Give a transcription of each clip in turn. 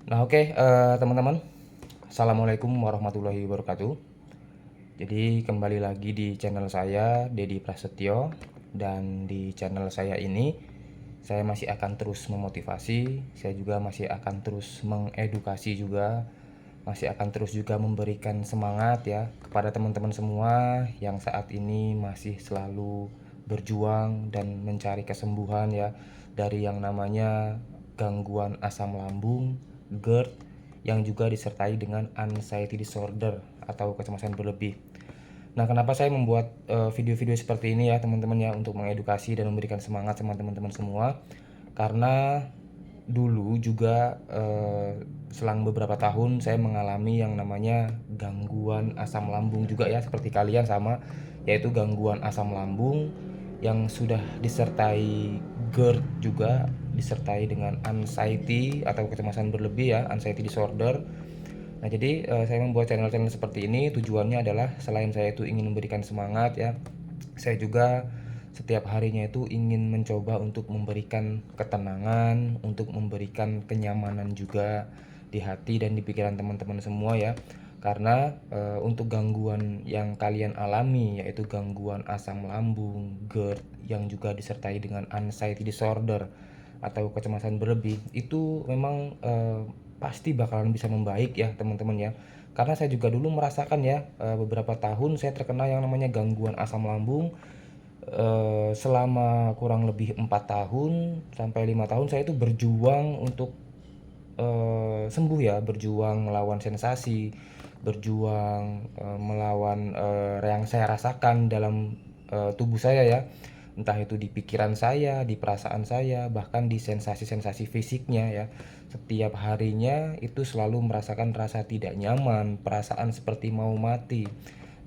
Teman-teman, assalamualaikum warahmatullahi wabarakatuh. Jadi kembali lagi di channel saya, Dedi Prasetyo. Dan di channel saya ini, saya masih akan terus memotivasi. Saya juga masih akan terus mengedukasi juga. Masih akan terus juga memberikan semangat ya kepada teman-teman semua yang saat ini masih selalu berjuang dan mencari kesembuhan ya dari yang namanya gangguan asam lambung, GERD, yang juga disertai dengan anxiety disorder atau kecemasan berlebih. Nah, kenapa saya membuat video-video seperti ini ya teman-teman ya, untuk mengedukasi dan memberikan semangat sama teman-teman semua. Karena dulu juga selang beberapa tahun saya mengalami yang namanya gangguan asam lambung juga ya, seperti kalian sama, yaitu gangguan asam lambung yang sudah disertai GERD juga, disertai dengan anxiety atau kecemasan berlebih ya, anxiety disorder. Nah, jadi saya membuat channel-channel seperti ini tujuannya adalah selain saya itu ingin memberikan semangat ya, saya juga setiap harinya itu ingin mencoba untuk memberikan ketenangan, untuk memberikan kenyamanan juga di hati dan di pikiran teman-teman semua ya. Karena untuk gangguan yang kalian alami, yaitu gangguan asam lambung, GERD, yang juga disertai dengan anxiety disorder atau kecemasan berlebih, itu memang pasti bakalan bisa membaik ya teman-teman ya. Karena saya juga dulu merasakan ya, beberapa tahun saya terkena yang namanya gangguan asam lambung. Selama kurang lebih 4 tahun sampai 5 tahun saya itu berjuang untuk sembuh ya, berjuang melawan sensasi, berjuang melawan yang saya rasakan dalam tubuh saya ya. Entah itu di pikiran saya, di perasaan saya, bahkan di sensasi-sensasi fisiknya ya. Setiap harinya itu selalu merasakan rasa tidak nyaman, perasaan seperti mau mati.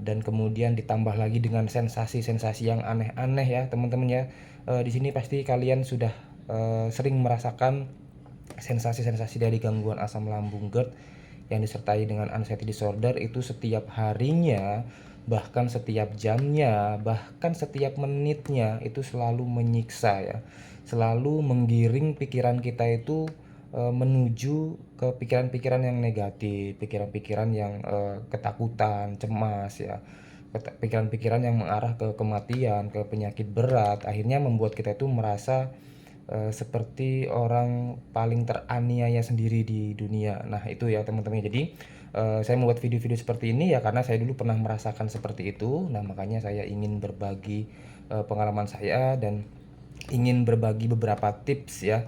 Dan kemudian ditambah lagi dengan sensasi-sensasi yang aneh-aneh ya, teman-teman ya. Di sini pasti kalian sudah sering merasakan sensasi-sensasi dari gangguan asam lambung GERD yang disertai dengan anxiety disorder itu setiap harinya, bahkan setiap jamnya, bahkan setiap menitnya itu selalu menyiksa ya. Selalu menggiring pikiran kita itu menuju ke pikiran-pikiran yang negatif, pikiran-pikiran yang ketakutan, cemas ya. Pikiran-pikiran yang mengarah ke kematian, ke penyakit berat, akhirnya membuat kita itu merasa seperti orang paling teraniaya sendiri di dunia. Nah, itu ya teman-teman. Jadi, saya membuat video-video seperti ini ya karena saya dulu pernah merasakan seperti itu. Nah, makanya saya ingin berbagi pengalaman saya dan ingin berbagi beberapa tips ya,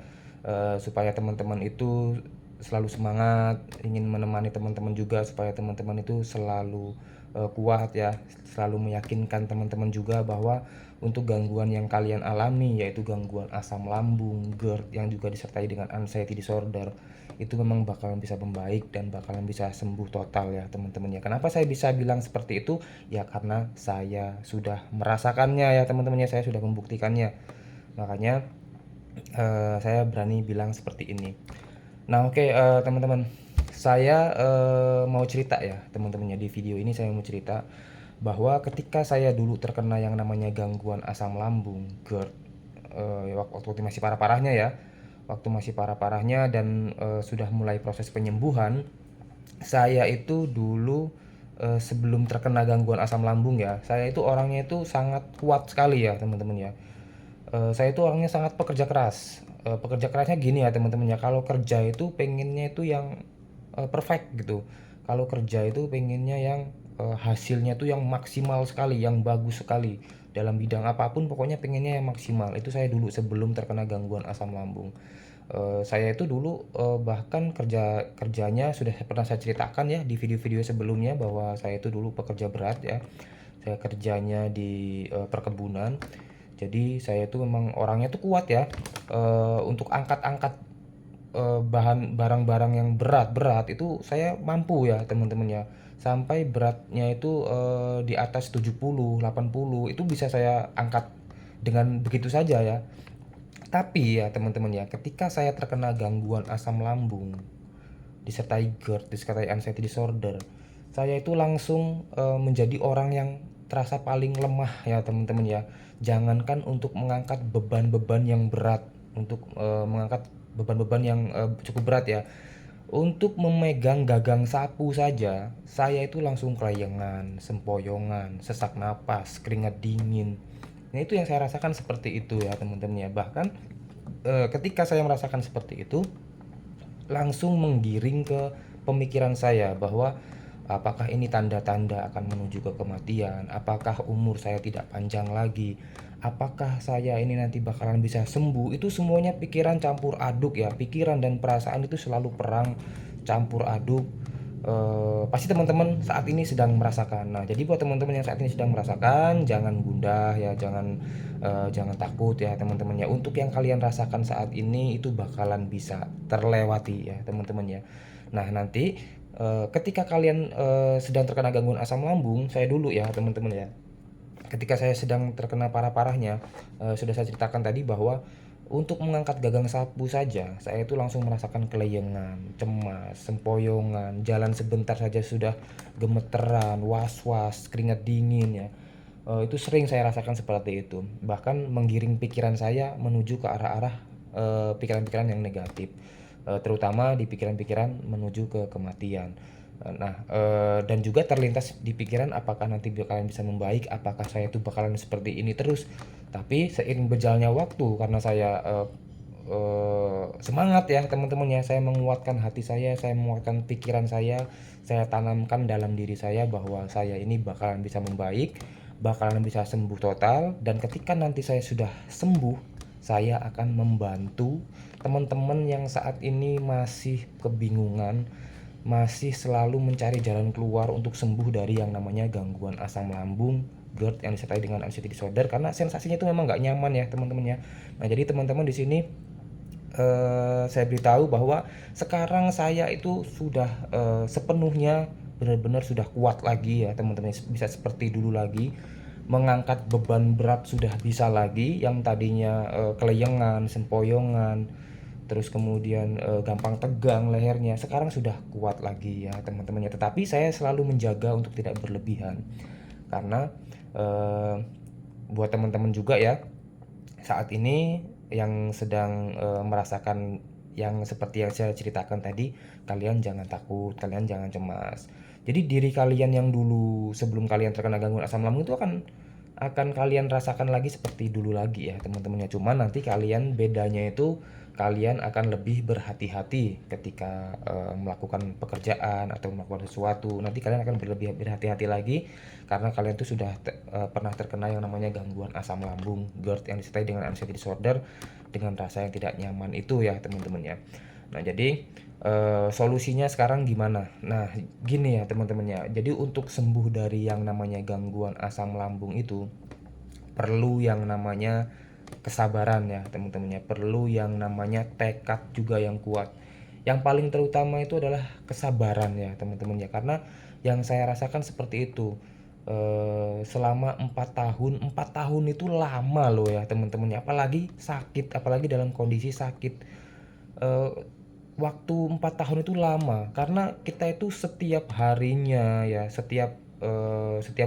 supaya teman-teman itu selalu semangat, ingin menemani teman-teman juga supaya teman-teman itu selalu kuat ya, selalu meyakinkan teman-teman juga bahwa untuk gangguan yang kalian alami, yaitu gangguan asam lambung, GERD, yang juga disertai dengan anxiety disorder, itu memang bakalan bisa membaik dan bakalan bisa sembuh total ya teman-teman ya. Kenapa saya bisa bilang seperti itu? Ya karena saya sudah merasakannya ya teman-teman ya, saya sudah membuktikannya. Makanya saya berani bilang seperti ini. Nah, teman-teman, saya mau cerita ya teman-teman ya. Di video ini saya mau cerita bahwa ketika saya dulu terkena yang namanya gangguan asam lambung GERD, waktu masih parah-parahnya ya, waktu masih parah-parahnya dan sudah mulai proses penyembuhan. Saya itu dulu sebelum terkena gangguan asam lambung ya, saya itu orangnya itu sangat kuat sekali ya teman-teman ya. Saya itu orangnya sangat pekerja keras. Pekerja kerasnya gini ya teman-teman ya, kalau kerja itu pengennya itu yang perfect gitu. Kalau kerja itu pengennya yang hasilnya tuh yang maksimal sekali, yang bagus sekali. Dalam bidang apapun pokoknya pengennya yang maksimal. Itu saya dulu sebelum terkena gangguan asam lambung. Saya itu dulu bahkan kerjanya sudah pernah saya ceritakan ya di video-video sebelumnya bahwa saya itu dulu pekerja berat ya. Saya kerjanya di perkebunan. Jadi saya itu memang orangnya tuh kuat ya, untuk angkat-angkat bahan barang-barang yang berat-berat itu saya mampu ya teman-teman ya. Sampai beratnya itu di atas 70, 80 itu bisa saya angkat dengan begitu saja ya. Tapi ya teman-teman ya, ketika saya terkena gangguan asam lambung disertai GERD, disertai anxiety disorder, saya itu langsung menjadi orang yang terasa paling lemah ya teman-teman ya. Jangankan untuk mengangkat beban-beban yang berat, untuk mengangkat beban-beban yang cukup berat ya. Untuk memegang gagang sapu saja, saya itu langsung kelayangan, sempoyongan, sesak napas, keringat dingin. Nah, itu yang saya rasakan seperti itu ya teman-teman ya. Bahkan ketika saya merasakan seperti itu, langsung menggiring ke pemikiran saya bahwa apakah ini tanda-tanda akan menuju ke kematian, apakah umur saya tidak panjang lagi, apakah saya ini nanti bakalan bisa sembuh. Itu semuanya pikiran campur aduk ya, pikiran dan perasaan itu selalu perang campur aduk. Pasti teman-teman saat ini sedang merasakan. Nah, jadi buat teman-teman yang saat ini sedang merasakan, jangan gundah ya, jangan takut ya teman-teman ya. Untuk yang kalian rasakan saat ini itu bakalan bisa terlewati ya teman-teman ya. Nah, nanti ketika kalian sedang terkena gangguan asam lambung, saya dulu ya teman-teman ya. Ketika saya sedang terkena parah-parahnya, sudah saya ceritakan tadi bahwa untuk mengangkat gagang sapu saja, saya itu langsung merasakan kelayangan, cemas, sempoyongan, jalan sebentar saja sudah gemeteran, was-was, keringat dingin ya. Itu sering saya rasakan seperti itu. Bahkan menggiring pikiran saya menuju ke arah-arah pikiran-pikiran yang negatif, terutama di pikiran-pikiran menuju ke kematian. Nah, dan juga terlintas di pikiran apakah nanti bakalan bisa membaik, apakah saya itu bakalan seperti ini terus. Tapi seiring berjalannya waktu karena saya semangat ya teman-teman ya, saya menguatkan hati saya menguatkan pikiran saya tanamkan dalam diri saya bahwa saya ini bakalan bisa membaik, bakalan bisa sembuh total, dan ketika nanti saya sudah sembuh, saya akan membantu teman-teman yang saat ini masih kebingungan, masih selalu mencari jalan keluar untuk sembuh dari yang namanya gangguan asam lambung GERD yang disertai dengan anxiety disorder, karena sensasinya itu memang nggak nyaman ya teman-teman ya. Nah, jadi teman-teman di sini saya beritahu bahwa sekarang saya itu sudah sepenuhnya benar-benar sudah kuat lagi ya teman-teman, bisa seperti dulu lagi, mengangkat beban berat sudah bisa lagi. Yang tadinya kelayangan, sempoyongan, terus kemudian gampang tegang lehernya, sekarang sudah kuat lagi ya teman-teman ya. Tetapi saya selalu menjaga untuk tidak berlebihan, karena eh, buat teman-teman juga ya saat ini yang sedang merasakan yang seperti yang saya ceritakan tadi, kalian jangan takut, kalian jangan cemas. Jadi diri kalian yang dulu sebelum kalian terkena gangguan asam lambung itu akan kalian rasakan lagi seperti dulu lagi ya teman-temannya. Cuman nanti kalian bedanya itu kalian akan lebih berhati-hati ketika melakukan pekerjaan atau melakukan sesuatu. Nanti kalian akan berlebih berhati-hati lagi karena kalian tuh sudah pernah terkena yang namanya gangguan asam lambung GERD yang disertai dengan anxiety disorder dengan rasa yang tidak nyaman itu ya teman-teman ya. Nah, jadi solusinya sekarang gimana? Nah, gini ya teman-teman ya. Jadi untuk sembuh dari yang namanya gangguan asam lambung itu perlu yang namanya kesabaran ya teman-teman ya. Perlu yang namanya tekad juga yang kuat. Yang paling terutama itu adalah kesabaran ya teman-teman ya. Karena yang saya rasakan seperti itu. Selama 4 tahun itu lama loh ya teman-teman ya. Apalagi sakit, apalagi dalam kondisi sakit. Eh, Waktu 4 tahun itu lama karena kita itu setiap harinya ya, setiap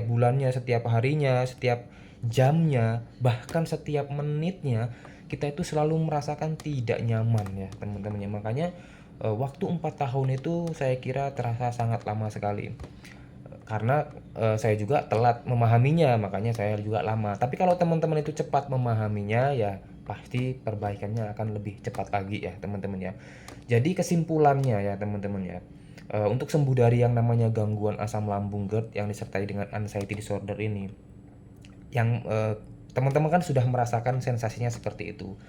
bulannya, setiap harinya, setiap jamnya, bahkan setiap menitnya kita itu selalu merasakan tidak nyaman ya teman-teman ya. Makanya waktu 4 tahun itu saya kira terasa sangat lama sekali. Karena saya juga telat memahaminya, makanya saya juga lama. Tapi kalau teman-teman itu cepat memahaminya ya pasti perbaikannya akan lebih cepat lagi ya teman-teman ya. Jadi kesimpulannya ya teman-teman ya, untuk sembuh dari yang namanya gangguan asam lambung GERD yang disertai dengan anxiety disorder ini, yang teman-teman kan sudah merasakan sensasinya seperti itu,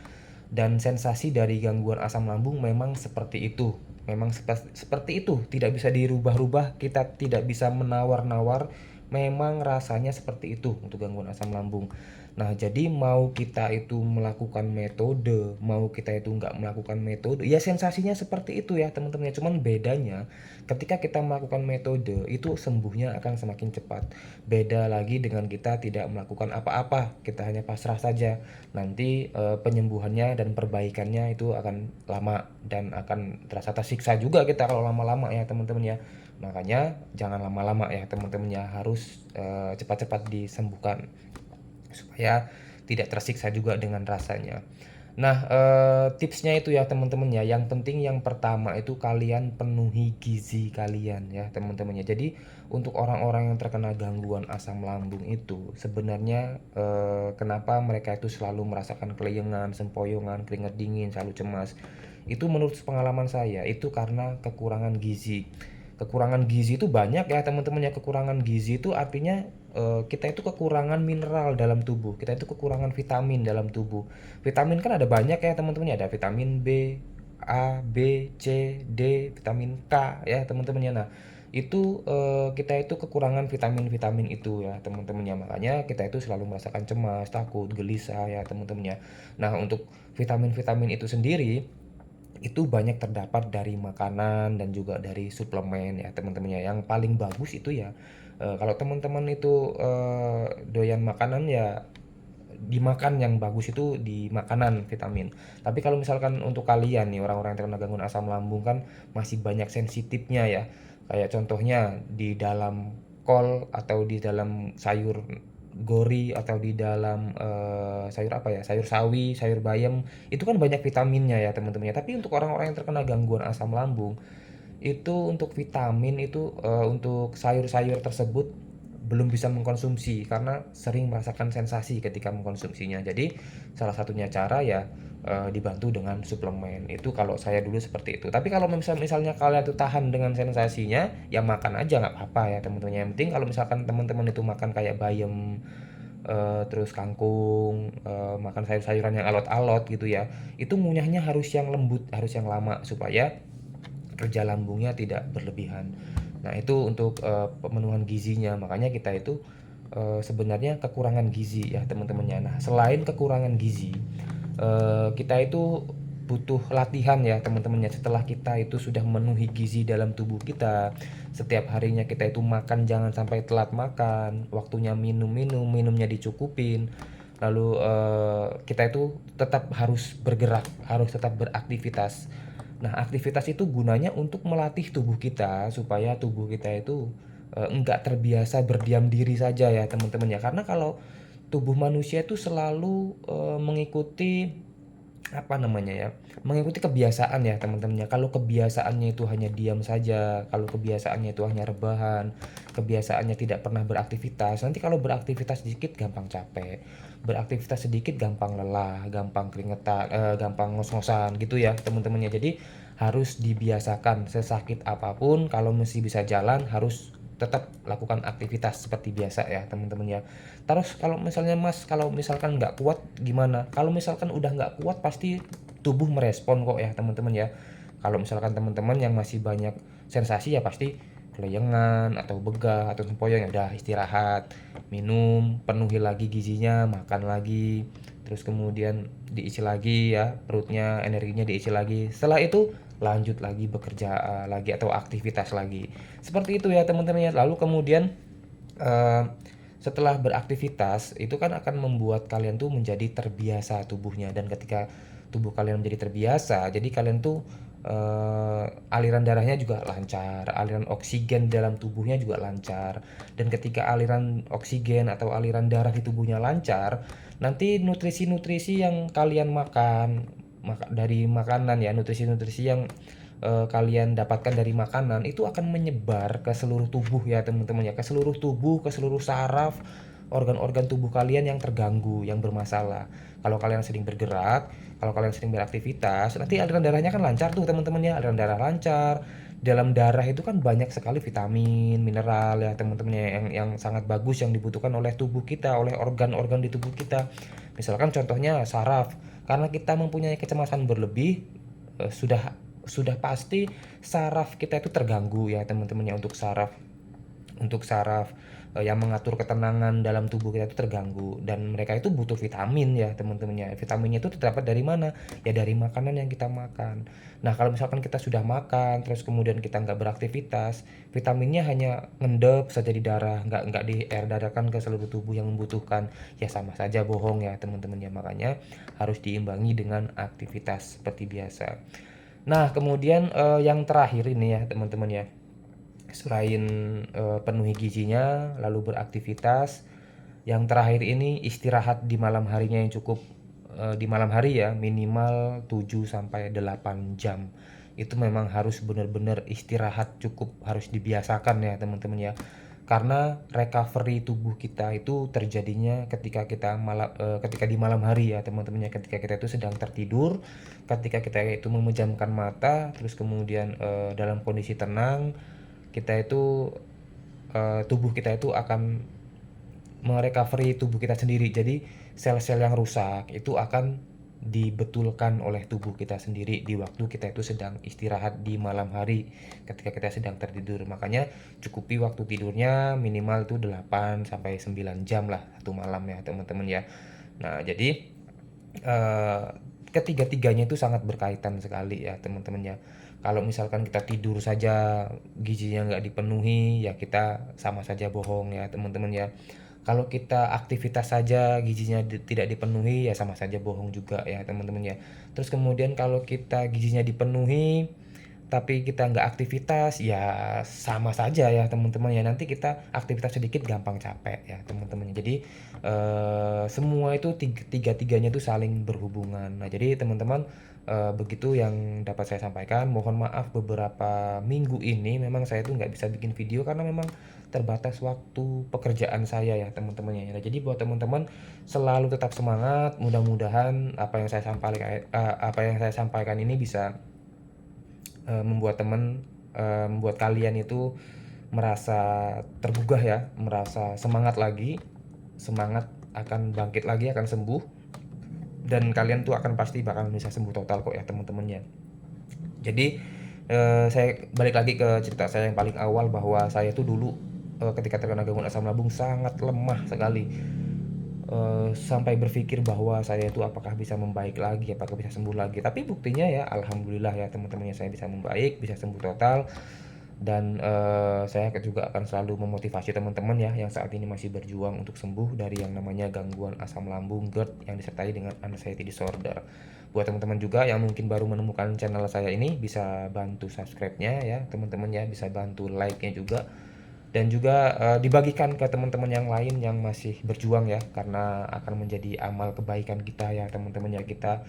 dan sensasi dari gangguan asam lambung memang seperti itu, memang seperti itu, tidak bisa dirubah-rubah, kita tidak bisa menawar-nawar, memang rasanya seperti itu untuk gangguan asam lambung. Nah, jadi mau kita itu melakukan metode, mau kita itu nggak melakukan metode, ya sensasinya seperti itu ya teman-teman. Cuman bedanya ketika kita melakukan metode itu sembuhnya akan semakin cepat. Beda lagi dengan kita tidak melakukan apa-apa, kita hanya pasrah saja. Nanti penyembuhannya dan perbaikannya itu akan lama dan akan terasa tersiksa juga kita kalau lama-lama ya teman-teman ya. Makanya jangan lama-lama ya teman-teman ya, harus cepat-cepat disembuhkan supaya tidak tersiksa juga dengan rasanya. Nah, tipsnya itu ya teman-teman ya, yang penting yang pertama itu kalian penuhi gizi kalian ya teman-teman ya. Jadi untuk orang-orang yang terkena gangguan asam lambung itu sebenarnya, kenapa mereka itu selalu merasakan kelayangan, sempoyongan, keringat dingin, selalu cemas. Itu menurut pengalaman saya itu karena kekurangan gizi. Kekurangan gizi itu banyak ya teman-teman ya, kekurangan gizi itu artinya kita itu kekurangan mineral dalam tubuh, kita itu kekurangan vitamin dalam tubuh. Vitamin kan ada banyak ya teman-teman ya, ada vitamin B, A, B, C, D, vitamin K ya teman-teman ya. Nah, itu kita itu kekurangan vitamin-vitamin itu ya teman-teman ya. Makanya kita itu selalu merasakan cemas, takut, gelisah ya teman-teman ya. Nah, untuk vitamin-vitamin itu sendiri itu banyak terdapat dari makanan dan juga dari suplemen ya teman-teman ya. Yang paling bagus itu ya, kalau teman-teman itu doyan makanan ya dimakan, yang bagus itu di makanan vitamin. Tapi kalau misalkan untuk kalian nih orang-orang yang terkena gangguan asam lambung kan masih banyak sensitifnya ya. Kayak contohnya di dalam kol atau di dalam sayur gori atau di dalam sayur apa ya? Sayur sawi, sayur bayam, itu kan banyak vitaminnya ya teman-teman ya. Tapi untuk orang-orang yang terkena gangguan asam lambung itu untuk vitamin itu untuk sayur-sayur tersebut belum bisa mengkonsumsi karena sering merasakan sensasi ketika mengkonsumsinya. Jadi salah satunya cara ya dibantu dengan suplemen. Itu kalau saya dulu seperti itu. Tapi kalau misalnya kalian tuh tahan dengan sensasinya, ya makan aja nggak apa-apa ya teman-teman. Yang penting kalau misalkan teman-teman itu makan kayak bayam, terus kangkung, makan sayur-sayuran yang alot-alot gitu ya. Itu ngunyahnya harus yang lembut, harus yang lama supaya kerja lambungnya tidak berlebihan. Nah, itu untuk pemenuhan gizinya. Makanya kita itu sebenarnya kekurangan gizi ya teman-temannya. Nah, selain kekurangan gizi, kita itu butuh latihan ya teman-temannya. Setelah kita itu sudah memenuhi gizi dalam tubuh kita, setiap harinya kita itu makan jangan sampai telat makan, waktunya minum-minum, minumnya dicukupin. Lalu kita itu tetap harus bergerak, harus tetap beraktivitas. Nah, aktivitas itu gunanya untuk melatih tubuh kita supaya tubuh kita itu enggak terbiasa berdiam diri saja ya teman-teman ya. Karena kalau tubuh manusia itu selalu mengikuti apa namanya ya, mengikuti kebiasaan ya teman-teman ya. Kalau kebiasaannya itu hanya diam saja, kalau kebiasaannya itu hanya rebahan, kebiasaannya tidak pernah beraktivitas, nanti kalau beraktivitas sedikit gampang capek, beraktivitas sedikit gampang lelah, gampang keringetan, gampang ngos-ngosan gitu ya teman-temannya. Jadi harus dibiasakan sesakit apapun kalau masih bisa jalan harus tetap lakukan aktivitas seperti biasa ya teman-teman ya. Terus kalau misalnya Mas, kalau misalkan nggak kuat gimana? Kalau misalkan udah nggak kuat pasti tubuh merespon kok ya teman-teman ya. Kalau misalkan teman-teman yang masih banyak sensasi ya pasti kelayangan atau begah atau sempoyong, ya udah istirahat, minum, penuhi lagi gizinya, makan lagi, terus kemudian diisi lagi ya perutnya, energinya diisi lagi. Setelah itu lanjut lagi bekerja lagi atau aktivitas lagi. Seperti itu ya teman-teman ya. Lalu kemudian eh, setelah beraktivitas itu kan akan membuat kalian tuh menjadi terbiasa tubuhnya, dan ketika tubuh kalian menjadi terbiasa, jadi kalian tuh aliran darahnya juga lancar, aliran oksigen dalam tubuhnya juga lancar. Dan ketika aliran oksigen atau aliran darah di tubuhnya lancar, nanti nutrisi-nutrisi yang kalian makan dari makanan ya, nutrisi-nutrisi yang kalian dapatkan dari makanan itu akan menyebar ke seluruh tubuh ya teman-teman ya, ke seluruh tubuh, ke seluruh saraf, organ-organ tubuh kalian yang terganggu, yang bermasalah. Kalau kalian sering bergerak, kalau kalian sering beraktivitas, nanti aliran darahnya kan lancar tuh teman-teman ya, aliran darah lancar. Dalam darah itu kan banyak sekali vitamin, mineral ya teman-teman ya, yang sangat bagus yang dibutuhkan oleh tubuh kita, oleh organ-organ di tubuh kita. Misalkan contohnya saraf, karena kita mempunyai kecemasan berlebih, sudah pasti saraf kita itu terganggu ya teman-teman ya. Untuk saraf yang mengatur ketenangan dalam tubuh kita itu terganggu, dan mereka itu butuh vitamin ya teman-teman ya. Vitaminnya itu terdapat dari mana? Ya dari makanan yang kita makan. Nah, kalau misalkan kita sudah makan terus kemudian kita nggak beraktivitas, vitaminnya hanya ngendap saja di darah, nggak diedarkan ke seluruh tubuh yang membutuhkan. Ya sama saja bohong ya teman-teman ya. Makanya harus diimbangi dengan aktivitas seperti biasa. Nah, kemudian yang terakhir ini ya teman-teman ya, selain penuhi gizinya lalu beraktivitas, yang terakhir ini istirahat di malam harinya yang cukup di malam hari ya, minimal 7 sampai 8 jam. Itu memang harus benar-benar istirahat cukup, harus dibiasakan ya teman-teman ya. Karena recovery tubuh kita itu terjadinya ketika di malam hari ya teman-teman ya, ketika kita itu sedang tertidur, ketika kita itu memejamkan mata, terus kemudian dalam kondisi tenang, kita itu tubuh kita itu akan merecovery tubuh kita sendiri. Jadi sel-sel yang rusak itu akan dibetulkan oleh tubuh kita sendiri di waktu kita itu sedang istirahat di malam hari, ketika kita sedang tertidur. Makanya cukupi waktu tidurnya minimal tuh 8 sampai 9 jam lah satu malam ya teman-teman ya. Nah, jadi eh, ketiga-tiganya itu sangat berkaitan sekali ya teman-teman ya. Kalau misalkan kita tidur saja gizinya nggak dipenuhi, ya kita sama saja bohong ya teman-teman ya. Kalau kita aktivitas saja gizinya tidak dipenuhi, ya sama saja bohong juga ya teman-teman ya. Terus kemudian kalau kita gizinya dipenuhi tapi kita nggak aktivitas, ya sama saja ya teman-teman ya. Nanti kita aktivitas sedikit gampang capek ya teman-teman. Jadi semua itu tiga-tiganya itu saling berhubungan. Nah, jadi teman-teman, begitu yang dapat saya sampaikan. Mohon maaf beberapa minggu ini memang saya tuh nggak bisa bikin video karena memang terbatas waktu pekerjaan saya ya teman-teman ya. Nah, jadi buat teman-teman selalu tetap semangat. Mudah-mudahan apa yang saya sampaikan ini bisa membuat kalian itu merasa tergugah ya, merasa semangat lagi, semangat akan bangkit lagi, akan sembuh, dan kalian tuh akan pasti bakal bisa sembuh total kok ya teman-temannya. Jadi saya balik lagi ke cerita saya yang paling awal, bahwa saya tuh dulu ketika terkena gangguan asam lambung sangat lemah sekali. Sampai berpikir bahwa saya itu apakah bisa membaik lagi, apakah bisa sembuh lagi. Tapi buktinya ya alhamdulillah ya teman-teman, saya bisa membaik, bisa sembuh total. Dan saya juga akan selalu memotivasi teman-teman ya yang saat ini masih berjuang untuk sembuh dari yang namanya gangguan asam lambung GERD yang disertai dengan anxiety disorder. Buat teman-teman juga yang mungkin baru menemukan channel saya ini, bisa bantu subscribe-nya ya teman-teman ya, bisa bantu like-nya juga, dan juga dibagikan ke teman-teman yang lain yang masih berjuang ya, karena akan menjadi amal kebaikan kita ya teman-teman ya. Kita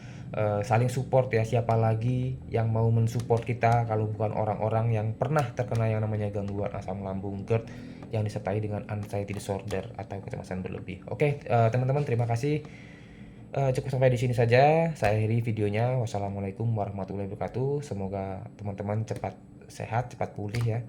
saling support ya, siapa lagi yang mau mensupport kita kalau bukan orang-orang yang pernah terkena yang namanya gangguan asam lambung GERD yang disertai dengan anxiety disorder atau kecemasan berlebih. Oke, teman-teman, terima kasih. Cukup sampai di sini saja saya akhiri videonya. Wassalamualaikum warahmatullahi wabarakatuh. Semoga teman-teman cepat sehat, cepat pulih ya.